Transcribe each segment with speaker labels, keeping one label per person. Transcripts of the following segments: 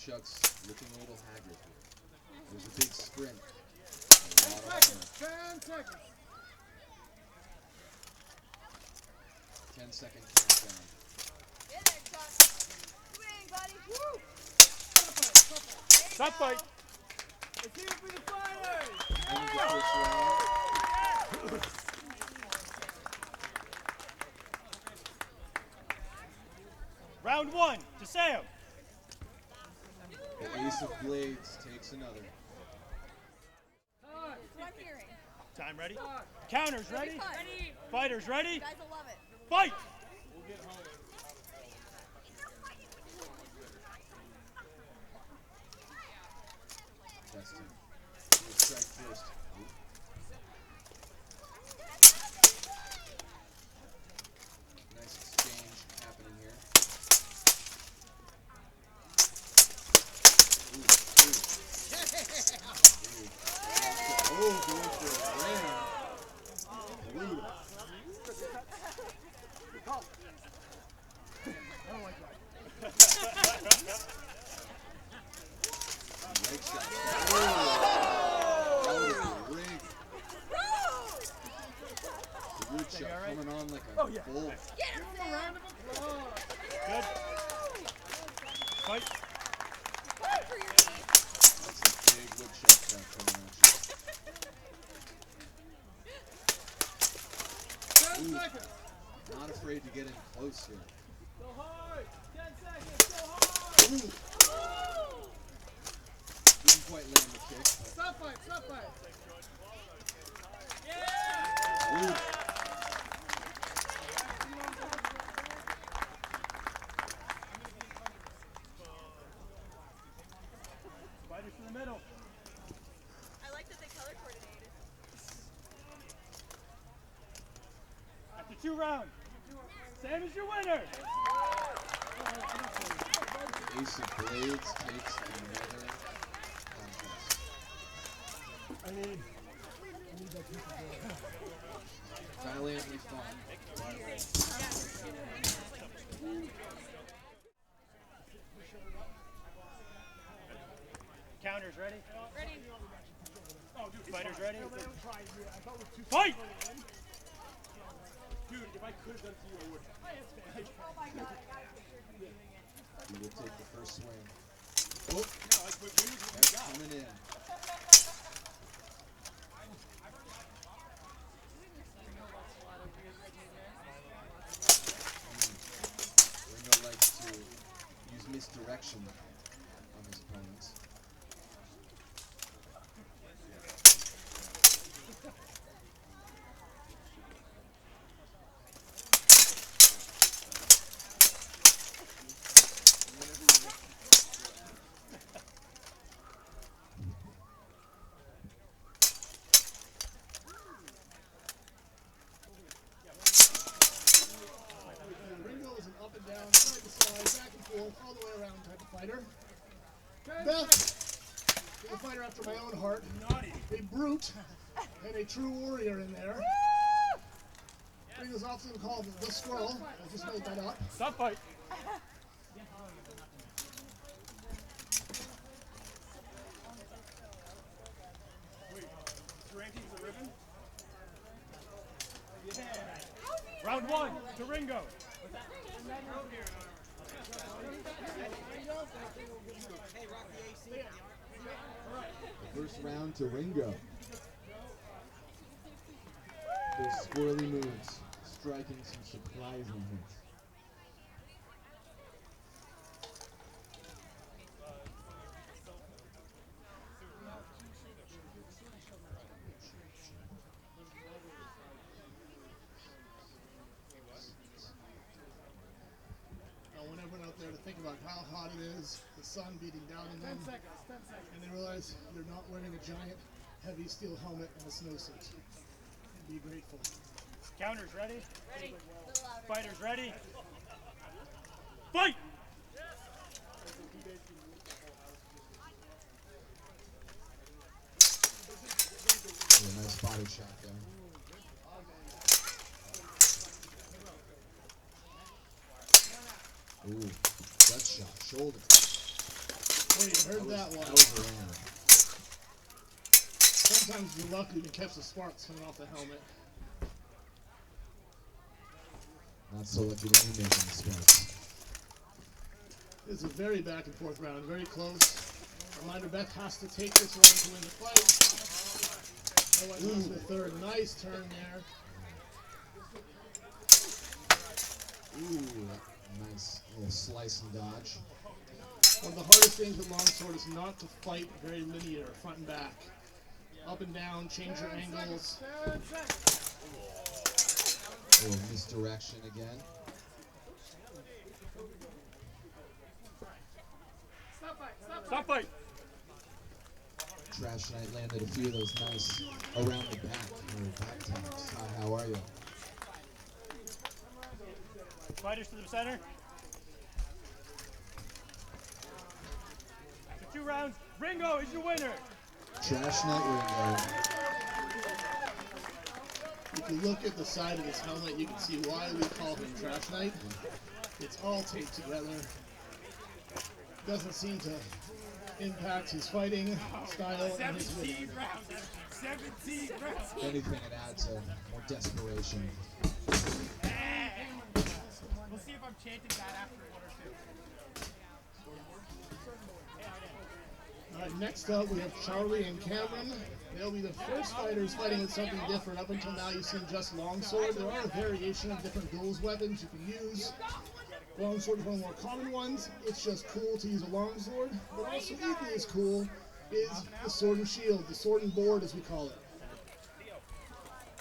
Speaker 1: woodchuck's looking a little haggard here. There's a big sprint.
Speaker 2: 10 seconds.
Speaker 1: 10-second countdown.
Speaker 3: Get it, Chuck. Swing, buddy. Woo!
Speaker 2: Stop fight. Let's hear it for the fighters.
Speaker 1: End of the first round.
Speaker 2: Round 1 to Sam.
Speaker 1: The Ace of Blades takes another.
Speaker 3: That's what I'm hearing.
Speaker 2: Time ready? Counters ready?
Speaker 3: Ready.
Speaker 2: Fighters ready?
Speaker 3: You guys will love it.
Speaker 2: Fight!
Speaker 1: Testing. Strike first. Nice exchange happening here. Oh, going for a ram. Brutal. Leg shot. Oh, rig. The woodchuck coming on like a bull.
Speaker 3: Get him, Sam.
Speaker 2: Good. Fight.
Speaker 3: Fight for your team.
Speaker 1: That's a big woodchuck coming at you.
Speaker 2: 10 seconds.
Speaker 1: Not afraid to get in close here.
Speaker 2: Go hard. 10 seconds. Go hard.
Speaker 1: Ooh. Didn't quite land the kick.
Speaker 2: Stop fight. Stop fight.
Speaker 1: Ooh.
Speaker 2: Fighters to the middle.
Speaker 3: I like that they color coordinated.
Speaker 2: After 2 rounds. Sam is your winner.
Speaker 1: Ace of Blades takes another contest.
Speaker 2: I need that piece of
Speaker 1: Valiantly fought.
Speaker 2: Counters ready?
Speaker 3: Ready.
Speaker 2: Fighters ready? Fight! Dude, if I could have done to you, I would.
Speaker 3: Oh my God, I got a picture of you doing it.
Speaker 1: He will take the first swing. Oh,
Speaker 2: No, like, what you
Speaker 1: that's
Speaker 2: got?
Speaker 1: coming in. Ringo likes to use misdirection on his opponents.
Speaker 4: Ringo is an up and down, side to side, back and forth, all the way around type of fighter. Beth is a fighter after my own heart.
Speaker 2: Naughty.
Speaker 4: A brute and a true warrior in there. Ringo's often called the squirrel. I just made that up.
Speaker 2: Stop fight. Wait, rankings the ribbon? Yeah. Round 1 to Ringo.
Speaker 1: The first round to Ringo. Those squirrely moves, striking some surprising hits.
Speaker 4: When I went out there to think about how hot it is, the sun beating down on them,
Speaker 2: 10 seconds.
Speaker 4: and they realize they're not wearing a giant, heavy steel helmet and a snowsuit. Be grateful.
Speaker 2: Counters ready?
Speaker 3: Ready. A little louder.
Speaker 2: Fighters ready? Fight!
Speaker 1: A nice body shot there. Ooh, gut shot, shoulder.
Speaker 4: Oh, you heard that one.
Speaker 1: That was around.
Speaker 4: Sometimes you're lucky you can catch the sparks coming off the helmet.
Speaker 1: Not so lucky when you're making the sparks.
Speaker 4: It's a very back and forth round, very close. Reminder, Beth has to take this one to win the fight. Otherwise, lose the third. Nice turn there.
Speaker 1: Ooh, nice little slice and dodge.
Speaker 4: One of the hardest things with longsword is not to fight very linear, front and back. Up and down, change your angles.
Speaker 1: A little misdirection again.
Speaker 2: Stop fight.
Speaker 1: Trash Knight landed a few of those nice around the back, back taps. Hi, how are you?
Speaker 2: Fighters to the center. After 2 rounds, Ringo is your winner.
Speaker 1: Trash Knight Ringo.
Speaker 4: If you look at the side of his helmet, you can see why we call him Trash Knight. It's all taped together. Doesn't seem to impact his fighting style and his winning.
Speaker 2: 17 rounds.
Speaker 1: If anything, it adds more desperation.
Speaker 2: We'll see if I'm chanting that after 1 or 2.
Speaker 4: All right, next up we have Charlie and Cameron. They'll be the first fighters fighting with something different. Up until now, you've seen just longsword. There are a variation of different duels weapons you can use. Longsword is one of the more common ones. It's just cool to use a longsword. But also equally as cool is the sword and shield, the sword and board as we call it.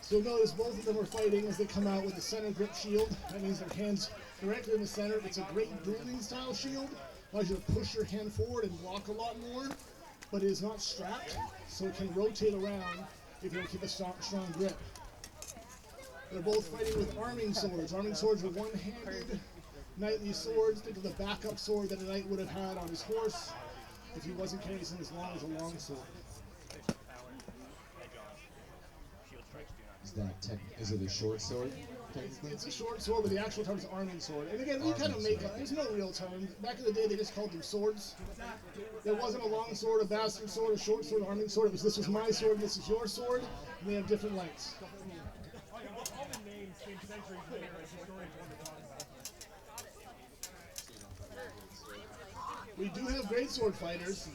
Speaker 4: So you'll notice both of them are fighting as they come out with a center grip shield. That means their hands directly in the center. It's a great dueling style shield. Allows you to push your hand forward and block a lot more. But it is not strapped, so it can rotate around if you don't keep a strong grip. They're both fighting with arming swords. Arming swords are one-handed knightly swords. Think of the backup sword that a knight would have had on his horse if he wasn't carrying something as long as a long sword.
Speaker 1: Is it a short sword? Technically?
Speaker 4: It's a short sword, but the actual term is arming sword. And again, we kind of make up. There's no real term. Back in the day, they just called them swords. There wasn't a long sword, a bastard sword, a short sword, an arming sword. It was this was my sword, this is your sword, and they have different lengths.
Speaker 2: All the names came centuries later as historians want to talk about.
Speaker 4: We do have great sword fighters.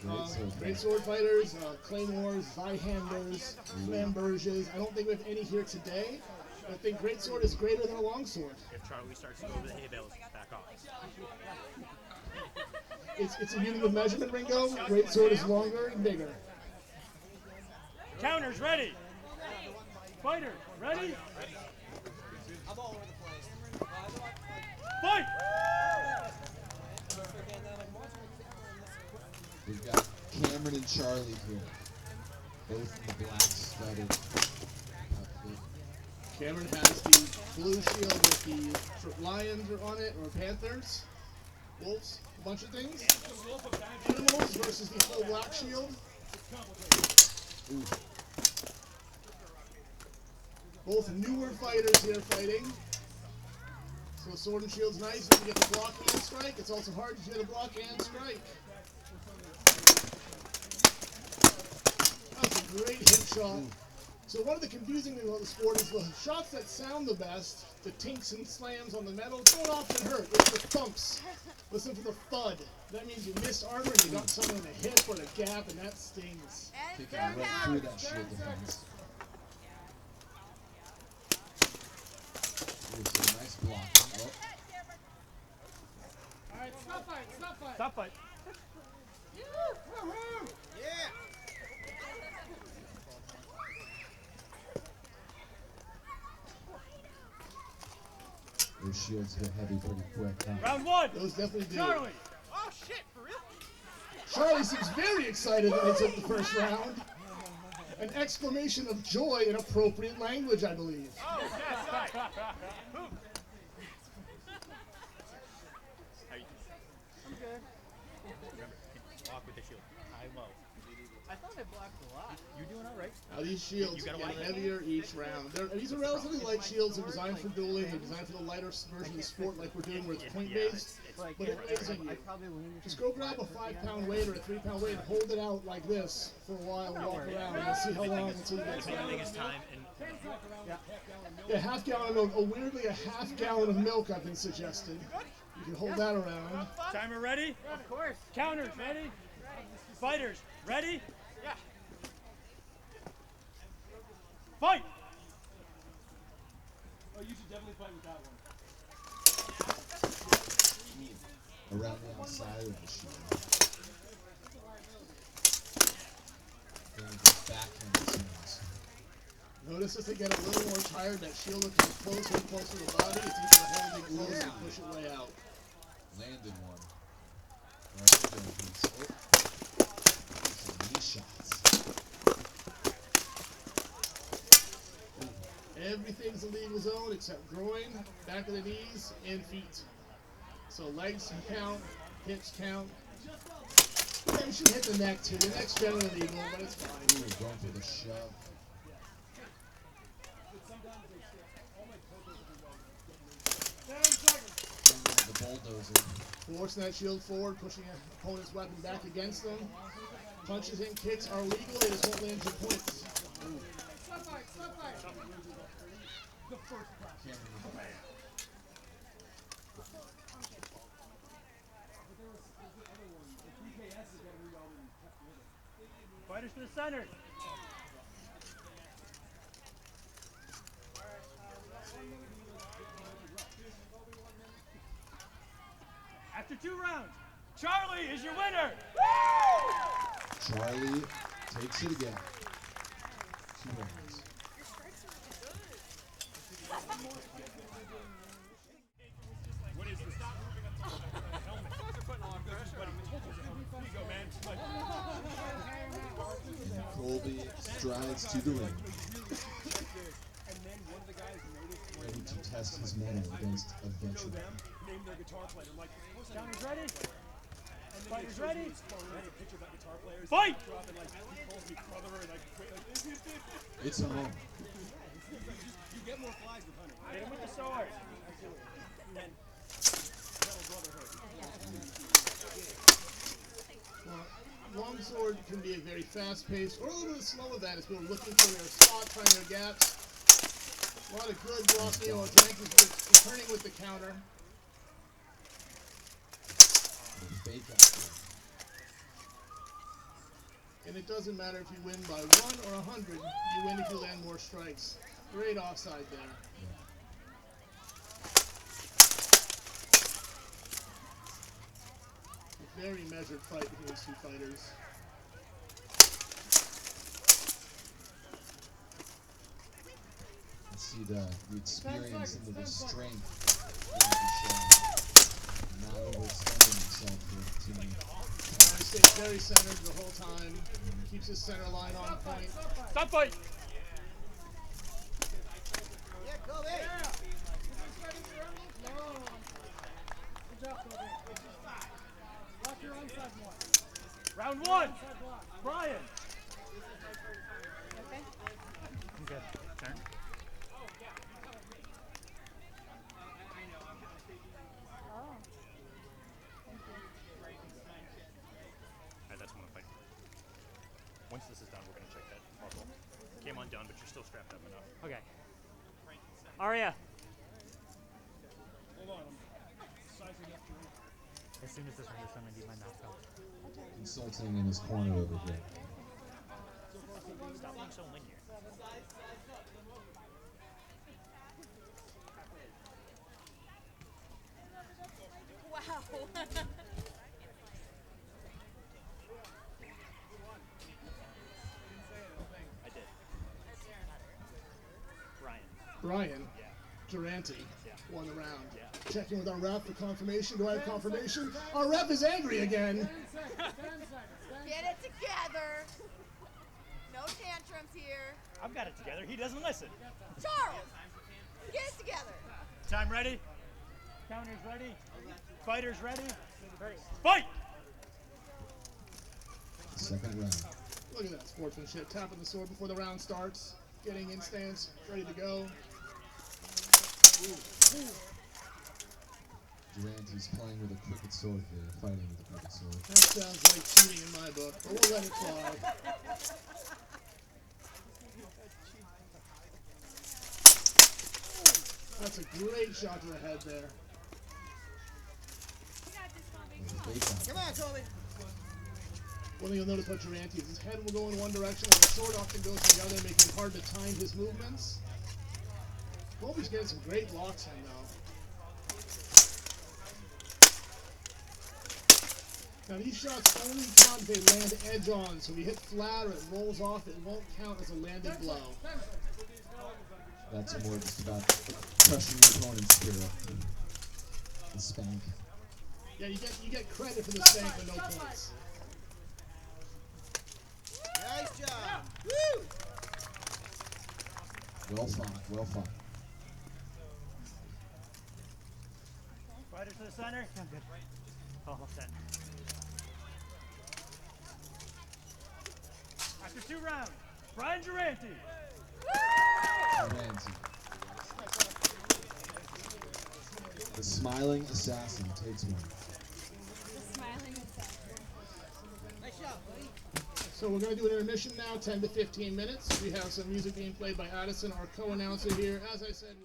Speaker 4: Claymores, Zweihanders, Flamberges. I don't think we have any here today. But I think great sword is greater than a long sword.
Speaker 2: If Charlie starts to go over the hay bales, back off.
Speaker 4: It's a unit of measurement, Ringo. Great sword is longer and bigger.
Speaker 2: Counters ready. Fighter ready.
Speaker 5: I'm all over the place.
Speaker 2: Fight.
Speaker 1: We've got Cameron and Charlie here. Both in the black studded outfit.
Speaker 4: Cameron has the blue shield with the lions on it, or panthers, wolves, a bunch of things. Animals versus the full black shield.
Speaker 1: Ooh.
Speaker 4: Both newer fighters here fighting. So sword and shield's nice if you get the block and strike. It's also hard if you get a block and strike. That's a great hip shot. So one of the confusing things about the sport is the shots that sound the best, the tinks and slams on the metal, don't often hurt. It's the thumps. Listen for the thud. That means you missed armor and you got someone in the hip or the gap, and that stings.
Speaker 1: Kicking right through that shield defense. Ooh, some nice blocking. Oh.
Speaker 4: Alright, stop fight, stop fight.
Speaker 2: Stop fight.
Speaker 1: Those shields get heavy pretty quick, huh?
Speaker 2: Round 1.
Speaker 4: Those definitely do.
Speaker 2: Charlie.
Speaker 5: Oh shit, for real?
Speaker 4: Charlie seems very excited that they took the first round. An exclamation of joy in appropriate language, I believe.
Speaker 5: Oh, yeah, sorry. Who?
Speaker 2: I'm good. Remember, walk with the shield. High, low.
Speaker 5: I thought I blocked a lot. You're doing all right.
Speaker 4: Now these shields get heavier each round. These are relatively light shields. They're designed for dueling. They're designed for the lighter version of the sport like we're doing where it's point-based. But it is in you. Just go grab a 5-pound weight or a 3-pound weight and hold it out like this for a while and walk around and see how long until you get tired. Yeah, half-gallon of milk. Oh, weirdly, a half-gallon of milk I've been suggested. You can hold that around.
Speaker 2: Timer ready?
Speaker 5: Of course.
Speaker 2: Counters ready? Fighters ready?
Speaker 5: Yeah.
Speaker 2: Fight! Oh, you should definitely fight with that one.
Speaker 1: Around the outside of the shield. Then the backhand swings.
Speaker 4: Notice as they get a little more tired, that shield looks closer and closer to the body. It's easier to hold it close and push it way out.
Speaker 1: Landed one. Right there, piece. Oh. Some knee shots.
Speaker 4: Everything's a legal zone except groin, back of the knees, and feet. So legs count, hips count. Yeah, you should hit the neck too. The neck's generally legal, but it's fine.
Speaker 1: Ooh, going for the shove. The bulldozer.
Speaker 4: Forcing that shield forward, pushing an opponent's weapon back against them. Punches and kicks are legal, they just won't land your points.
Speaker 2: Fighters to the center. After 2 rounds, Charlie is your winner.
Speaker 1: Charlie takes it again. 2 rounds.
Speaker 2: What is this? Stop moving up to the helmet. Putting on pressure. Buddy, told you helmet. Here you go, man.
Speaker 1: And Colby strides to the ring, ready to test his mettle against a veteran.
Speaker 2: Name their guitar player. Like, counters ready? Fighters ready? Fight!
Speaker 1: It's a moment.
Speaker 2: You get more flies with honey. Hit him with the sword.
Speaker 4: Longsword can be a very fast-paced or a little bit slow with that as people looking for their spot, finding their gaps. A lot of good blocking or returning with the counter.
Speaker 1: Fake out there.
Speaker 4: And it doesn't matter if you win by 1 or 100, you win if you land more strikes. Great offside there. A very measured fight between these two fighters.
Speaker 1: You see the experience and the strength not overextending himself for the team.
Speaker 4: He stays very centered the whole time. Keeps his center line on point.
Speaker 2: Stop fight!
Speaker 5: Yeah, go there.
Speaker 2: Round 1. Brian.
Speaker 6: Good. Turn. Alright, that's one fight. Once this is done, we're gonna check that muscle. Came undone, but you're still strapped up enough. Okay. Aria.
Speaker 2: Hold on. I'm sizing up to you.
Speaker 6: As soon as this one is done, I need my mouth out.
Speaker 1: Consulting in his corner over here.
Speaker 6: Stop being so linear.
Speaker 3: Wow.
Speaker 6: I did. Ryan.
Speaker 4: Brian
Speaker 6: Yeah.
Speaker 4: Durante
Speaker 6: Yeah.
Speaker 4: won the round.
Speaker 6: Yeah.
Speaker 4: Checking with our ref for confirmation. Do I have confirmation? Our ref is angry again.
Speaker 3: Get it together. No tantrums here.
Speaker 6: I've got it together. He doesn't listen.
Speaker 3: Charles, get it together.
Speaker 2: Time ready? Counters ready? Fighters ready? Fight!
Speaker 1: Second round.
Speaker 4: Look at that sportsmanship. Tapping the sword before the round starts. Getting in stance, ready to go.
Speaker 1: Durante's playing with a crooked sword here, fighting with a crooked sword.
Speaker 4: That sounds like cheating in my book, but we'll let it fly. That's a great shot to the head there.
Speaker 5: Come on, Colby.
Speaker 4: One thing you'll notice about Durante is his head will go in one direction and the sword often goes in the other, making it hard to time his movements. Colby's getting some great blocks in though. Now these shots only count if they land edge on, so if you hit flat or it rolls off, it won't count as a landed blow.
Speaker 1: That's more just about crushing your opponent's spirit. The spank.
Speaker 4: Yeah, you get credit for the spank, but no points.
Speaker 5: Nice job. Woo!
Speaker 1: Well fought, well fought.
Speaker 6: Riders to the center. I'm good. Almost set. After 2 rounds, Brian Durante.
Speaker 1: Durante. The smiling assassin takes one.
Speaker 3: The smiling assassin.
Speaker 5: Nice shot, buddy.
Speaker 4: So we're going to do an intermission now, 10 to 15 minutes. We have some music being played by Addison, our co-announcer here. As I said,